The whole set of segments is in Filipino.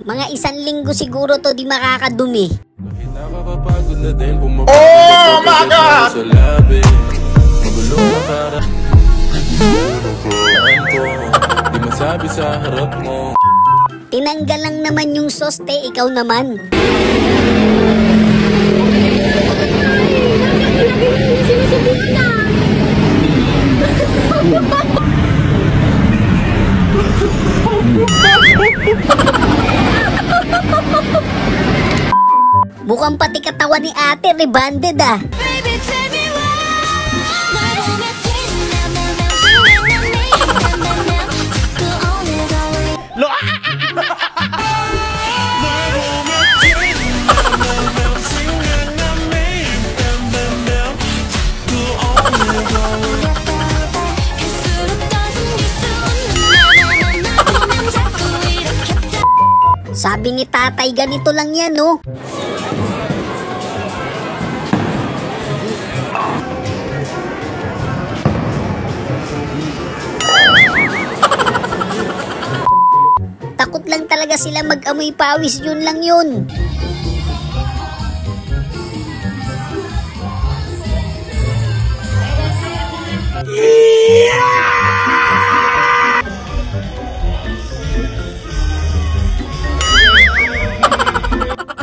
Mga 1 linggo siguro to di makakadumi. Oh my God! Tinanggal lang naman yung soste, ikaw naman. Mukhang pati katawan ni ate rebanded ah. Sabi ni tatay, ganito lang yan, no? Takot lang talaga sila mag-amoy pawis, yun lang yun.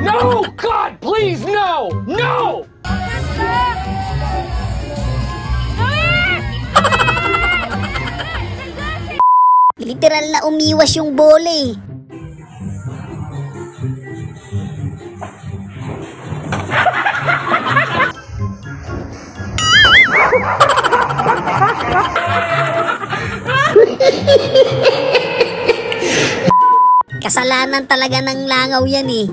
No! God, please, no! No! Literal na umiwas yung bola eh. Kasalanan talaga ng langaw yan eh.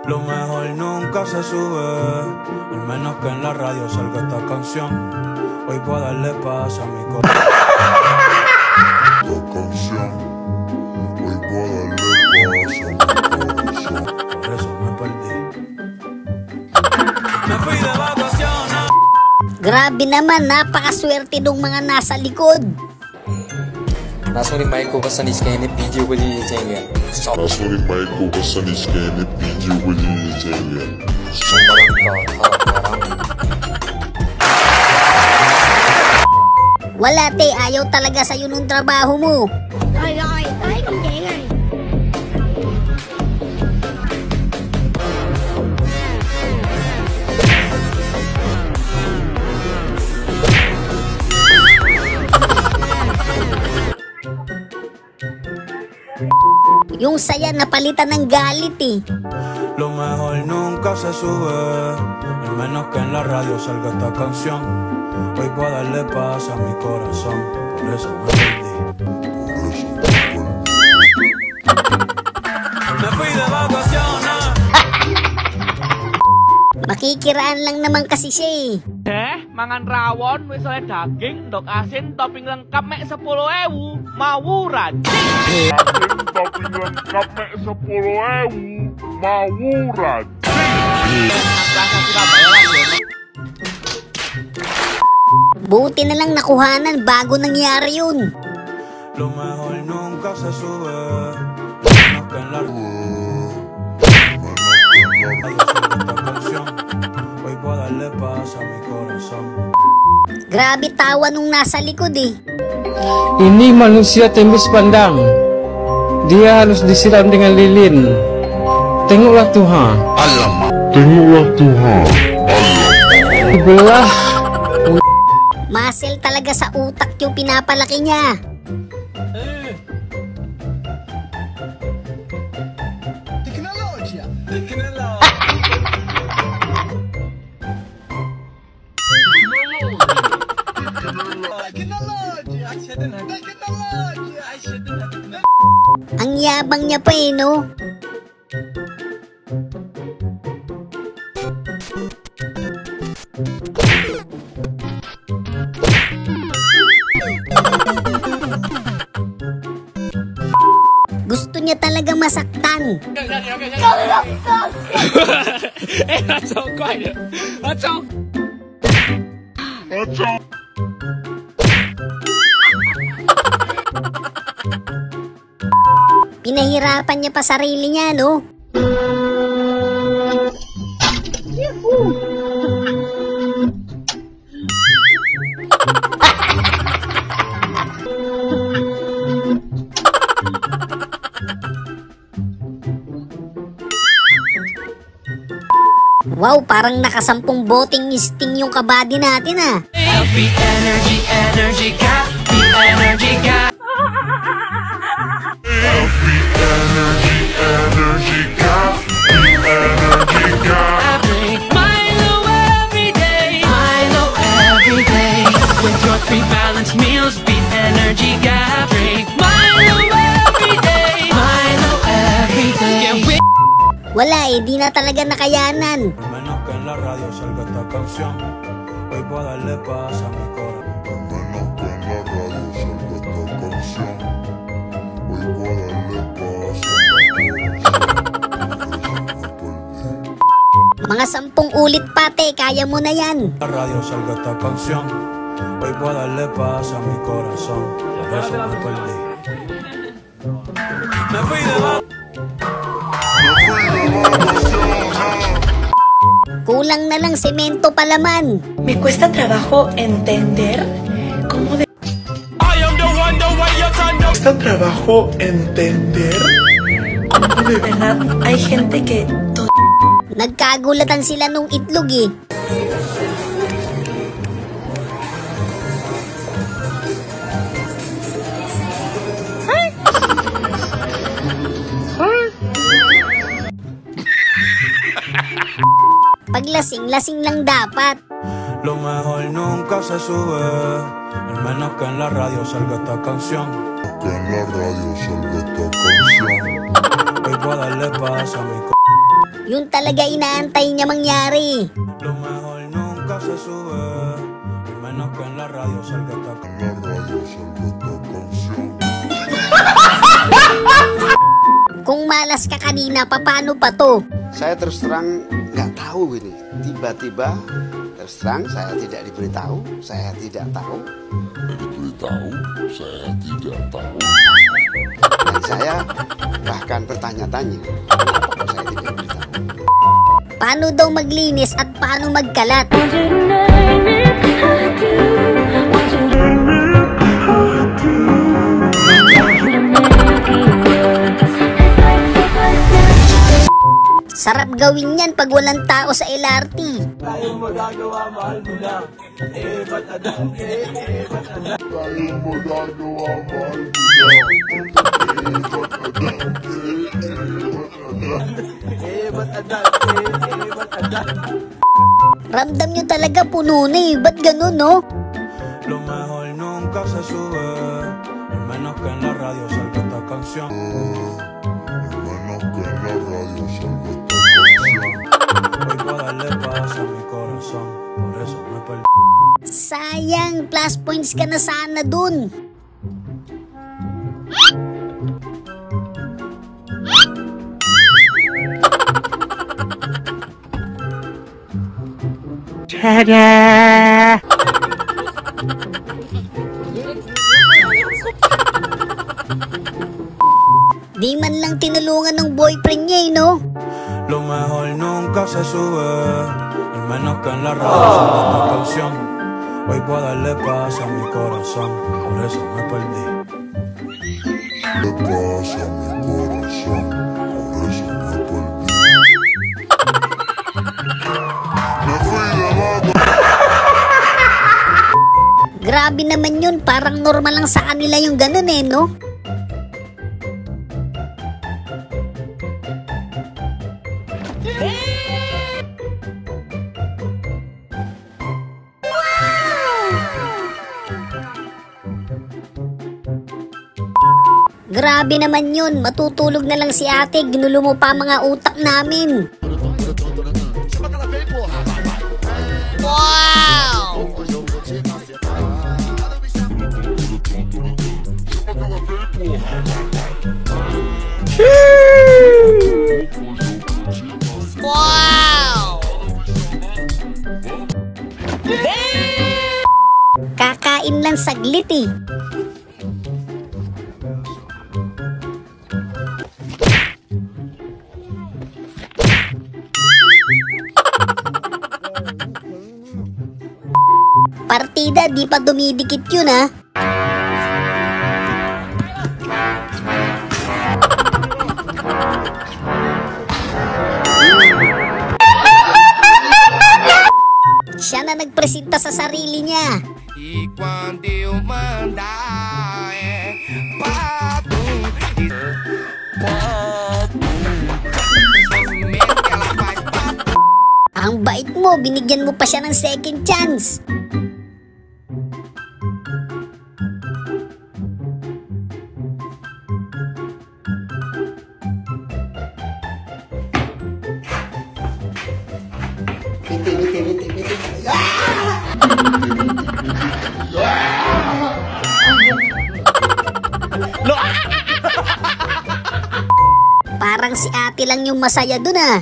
Lo mejor nunca se sube, al menos que en la radio salga esta canción. Hoy puedo darle paz a mi corazón. Hoy puedo darle paz a mi corazón. Por eso me perdí. Me fui de vacaciones. Grabe naman, napakaswerte ng mga nasa likod. 나소리 마이크 버튼이 스캔이 비디오 걸리 예정이야. 나소리 마이크 버튼이 스캔이 비디오 걸리 예정이야. Wala te, ayaw talaga sa'yo nung trabaho mo. Rồi tới công chuyện rồi. Yung saya napalitan ng galit eh. Lo mejor nunca se sube, al menos que en la radio salga esta canción. Hoy puedo darle paz a mi corazón, por eso me perdí. Me fui de vacaciones. Makikiraan lang naman kasi siya eh. Mangan rawon, misalnya daging, ndok asin, topping lengkap mek 10.000, mawuran. Topping lengkap mek 10.000, mawuran. Buti na lang nakuhanan bago nangyari yun. Lo mejor nunca se sube, menos que en la canción. Hoy puedo darle paz a mi corazón. Grabe tawa nung nasa likod eh. Ini manusia tembus pandang. Dia harus disiram dengan lilin. Tengoklah Tuhan. Alamak. Tengoklah Tuhan. Alamak. Belah. Muscle talaga sa utak yung pinapalaki niya. Ang yabang niya pa eh, no? Gusto niya talaga masaktan. Pinahirapan niya pa sarili niya, no? Wow, parang nakasampung boteng Sting yung kabady natin, ah. Be energy, energy got, be energy got. Be energy, energy got, be energy got. I drink Milo every day, Milo every day. With your 3 balanced meals, be energy got. Drink Milo every day, Milo every day. Yeah, Wala eh, di na talaga nakayanan. Al menos que en la radio salga esta canción, hoy puedo darle paz a mi corazón. Al menos que en la radio salga esta canción, hoy puedo darle paz a mi corazón. Mga 10 ulit pate, kaya mo na yan. La radio salga esta canción, hoy puedo darle paz a mi corazón. Por eso me perdí. Me fui de Kulang na lang semento palaman. Me cuesta trabajo entender cómo de... Cuesta trabajo entender cómo de verdad hay gente que... Nagkagulatan sila nung itlog eh. Paglasing-lasing lang dapat. Lo mejor nunca se sube, al menos que en la radio salga esta canción. Que en la radio salga esta canción, hoy puedo darle paz a mi Yun talaga inaantay niya mangyari. Lo mejor nunca se sube, al menos que en la radio salga esta canción. en la radio salga esta canción. Kung malas ka kanina, paano pa to? Saya terus terang nggak tahu ini. Tiba-tiba terus terang saya tidak diberitahu, saya tidak tahu. Diberitahu, saya tidak tahu. Dan saya bahkan bertanya-tanya, kenapa saya tidak diberitahu. Paano daw maglinis at paano magkalat? Sarap gawin yan pag walang tao sa LRT. tayong magagawa, mahal mo na. Ba't adan, ba't adan. Tayong magagawa, mahal mo na. Ba't adan, ba't adan. Ramdam nyo talaga puno na eh. Ba't ganun, no? Lo mejor nunca se sube, al menos que en la radio salga esta canción. Al menos que en la radio salga esta canción. Hoy puedo darle paz a mi corazón, por eso me perdí. Sayang, plus points ka na sana dun. Tada! Di man lang tinulungan ng boyfriend niya eh, no? Lo mejor nunca se sube, al menos que en la radio salga esta canción. Hoy puedo darle paz a mi corazón, por eso me perdí. Le paz a mi corazón, por eso me perdí. Me fui de lado. Grabe naman yun, parang normal lang sa kanila yung ganun eh, no? Grabe naman yun, matutulog na lang si ate, ginulo mo pa mga utak namin. Wow! Wow! Kakain lang saglit eh. bida, di pa dumidikit yun ha. Siya na nagpresenta sa sarili niya. Ang bait mo, binigyan mo pa siya ng second chance. Parang si ate lang yung masaya dun ah.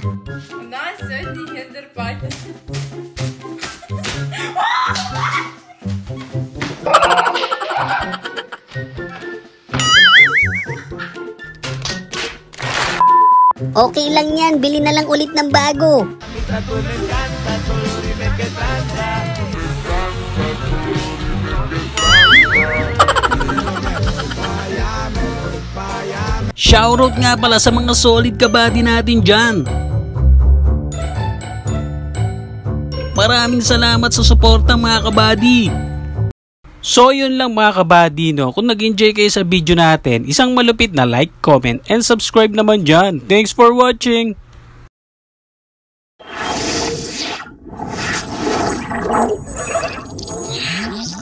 Okay lang yan, bili na lang ulit ng bago. Shoutout nga pala sa mga solid kabady natin dyan. Maraming salamat sa suporta mga kabady. So yun lang mga kabady, no? Kung nag-enjoy kayo sa video natin, isang malupit na like, comment, and subscribe naman dyan. Thanks for watching!